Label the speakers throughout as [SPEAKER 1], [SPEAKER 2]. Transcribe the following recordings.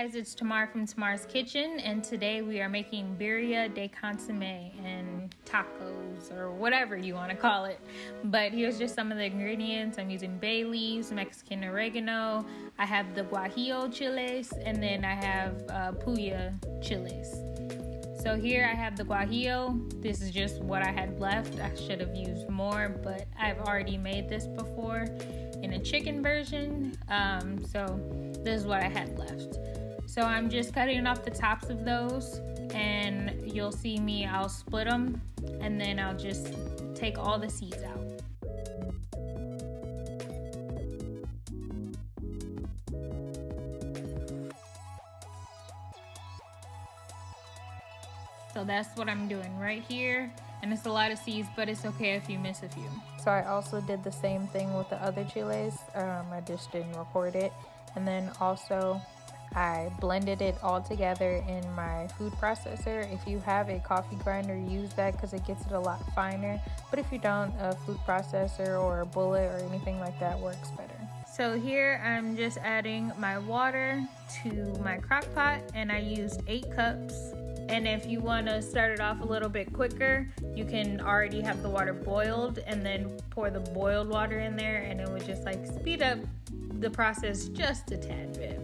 [SPEAKER 1] guys, it's Tamar from Tamar's Kitchen, and today we are making Birria de Consome and tacos, or whatever you want to call it. But here's just some of the ingredients. I'm using bay leaves, Mexican oregano, I have the guajillo chiles, and then I have puya chiles. So here I have the guajillo. This is just what I had left. I should have used more, but I've already made this before in a chicken version, so this is what I had left. So I'm just cutting off the tops of those, and you'll see me, I'll split them, and then I'll just take all the seeds out. So that's what I'm doing right here, and it's a lot of seeds, but it's okay if you miss a few. So I also did the same thing with the other chiles. I just didn't record it. And then also I blended it all together in my food processor. If you have a coffee grinder, use that because it gets it a lot finer. But if you don't, a food processor or a bullet or anything like that works better. So here I'm just adding my water to my crock pot, and I used 8 cups. And if you want to start it off a little bit quicker, you can already have the water boiled and then pour the boiled water in there, and it would just like speed up the process just a tad bit.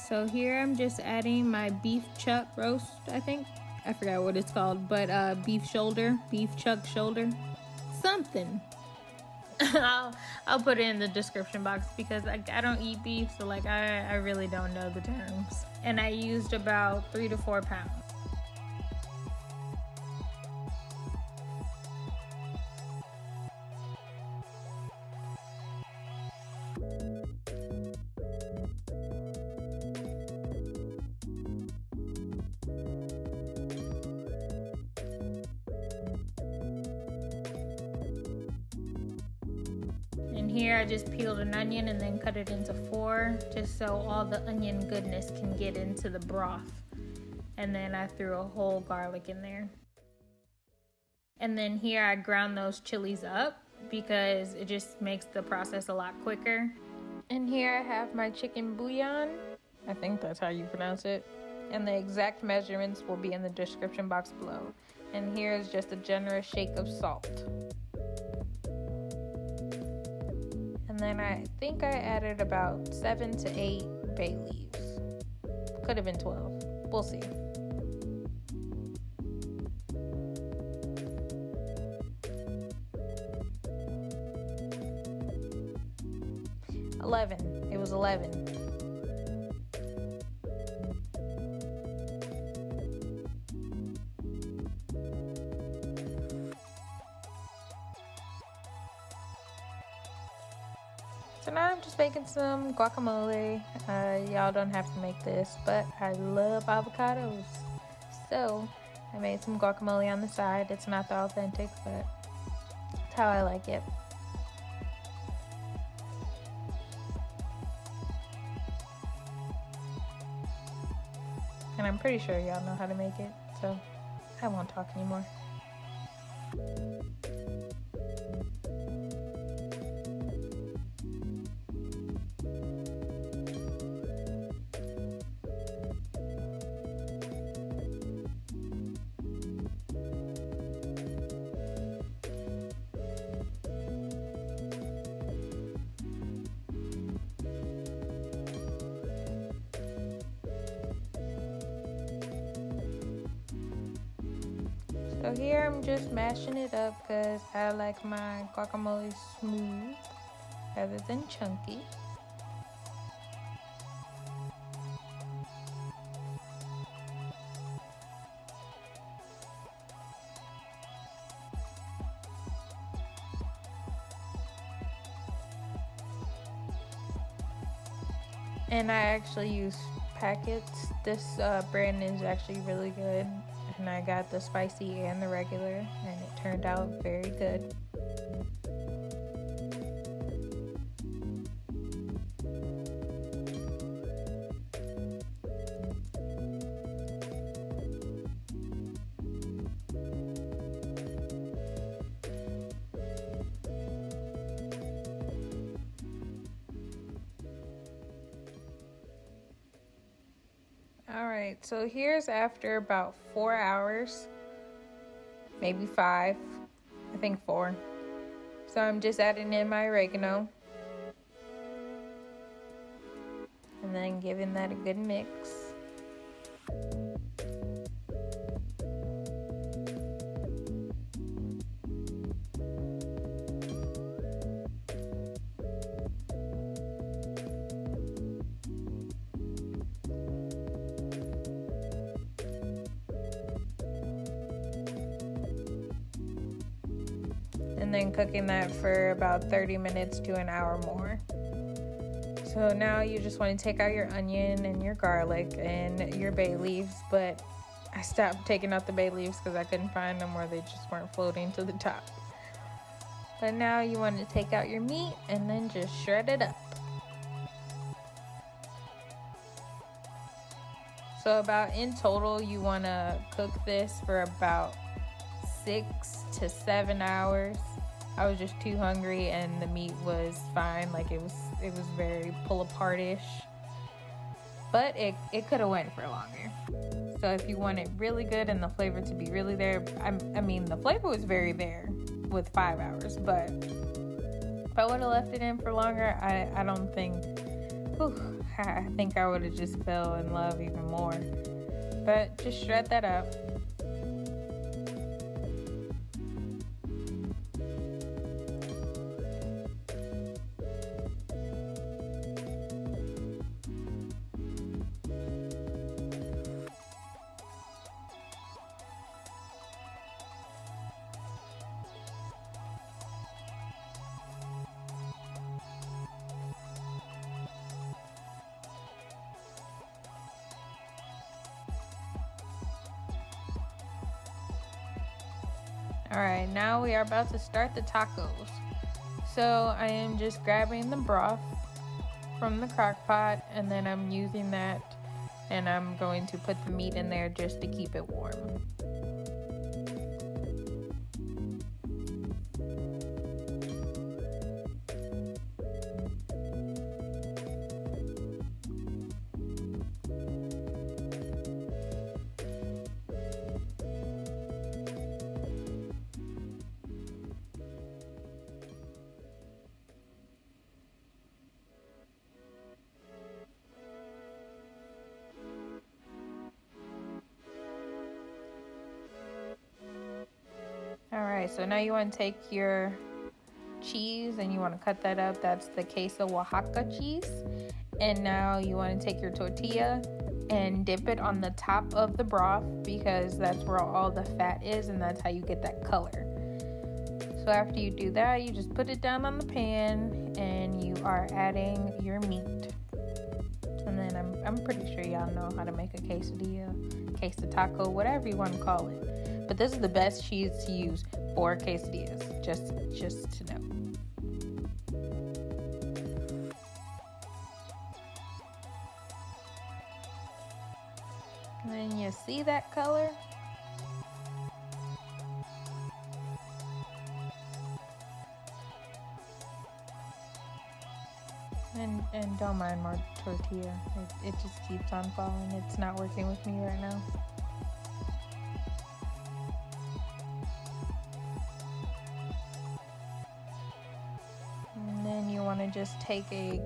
[SPEAKER 1] So here I'm just adding my beef chuck roast, I think. I forgot what it's called, but beef chuck shoulder, something. I'll put it in the description box because I don't eat beef, so like I really don't know the terms. And I used about 3 to 4 pounds. And here I just peeled an onion and then cut it into 4, just so all the onion goodness can get into the broth. And then I threw a whole garlic in there. And then here I ground those chilies up because it just makes the process a lot quicker. And here I have my chicken bouillon. I think that's how you pronounce it. And the exact measurements will be in the description box below. And here is just a generous shake of salt. And then I think I added about 7 to 8 bay leaves. Could have been 12. We'll see. It was 11. So now I'm just making some guacamole. Y'all don't have to make this, but I love avocados. So I made some guacamole on the side. It's not the authentic, but it's how I like it. And I'm pretty sure y'all know how to make it, so I won't talk anymore. So here I'm just mashing it up because I like my guacamole smooth rather than chunky. And I actually use packets. This brand is actually really good. And I got the spicy and the regular, and it turned out very good. Alright, so here's after about 4 hours, maybe 5, I think 4. So I'm just adding in my oregano and then giving that a good mix. And then cooking that for about 30 minutes to an hour more. So now you just want to take out your onion and your garlic and your bay leaves, but I stopped taking out the bay leaves because I couldn't find them, or they just weren't floating to the top. But now you want to take out your meat and then just shred it up. So about in total, you want to cook this for about 6 to 7 hours. I was just too hungry and the meat was fine. Like it was very pull apart-ish. But it could have went for longer. So if you want it really good and the flavor to be really there, I mean the flavor was very there with 5 hours, but if I would have left it in for longer, I don't think, I think I would have just fell in love even more. But just shred that up. Alright, now we are about to start the tacos. So I am just grabbing the broth from the crock pot, and then I'm using that, and I'm going to put the meat in there just to keep it warm. Alright, so now you want to take your cheese and you want to cut that up. That's the queso Oaxaca cheese. And now you want to take your tortilla and dip it on the top of the broth, because that's where all the fat is and that's how you get that color. So after you do that, you just put it down on the pan and you are adding your meat. And then I'm pretty sure y'all know how to make a quesadilla, queso taco, whatever you want to call it. But this is the best cheese to use for quesadillas, just to know. And then you see that color? And don't mind my tortilla. It just keeps on falling. It's not working with me right now. And then you want to just take a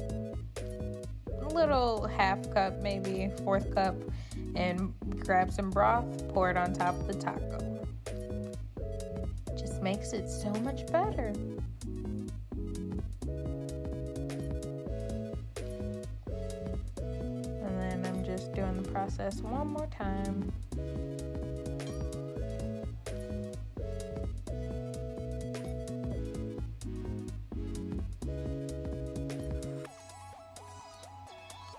[SPEAKER 1] little half cup, maybe 1/4 cup, and grab some broth, pour it on top of the taco. Just makes it so much better. Just doing the process one more time.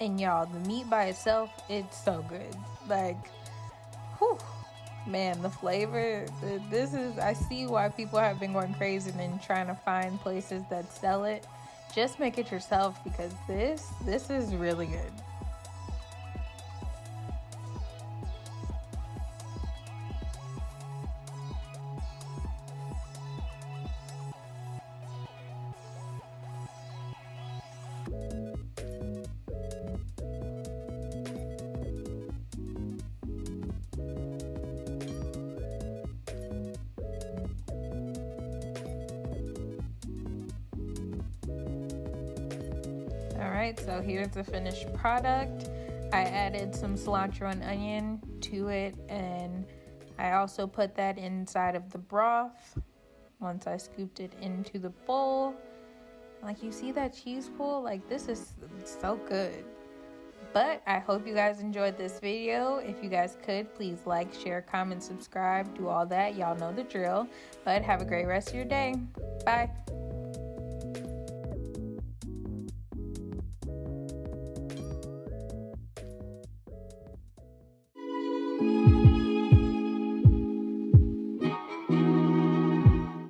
[SPEAKER 1] And y'all, the meat by itself, it's so good. Like, whew, man, the flavor, I see why people have been going crazy and trying to find places that sell it. Just make it yourself, because this is really good. Alright, so here's the finished product. I added some cilantro and onion to it, and I also put that inside of the broth once I scooped it into the bowl. Like, you see that cheese pool? Like, this is so good. But I hope you guys enjoyed this video. If you guys could, please like, share, comment, subscribe, do all that. Y'all know the drill. But have a great rest of your day. Bye.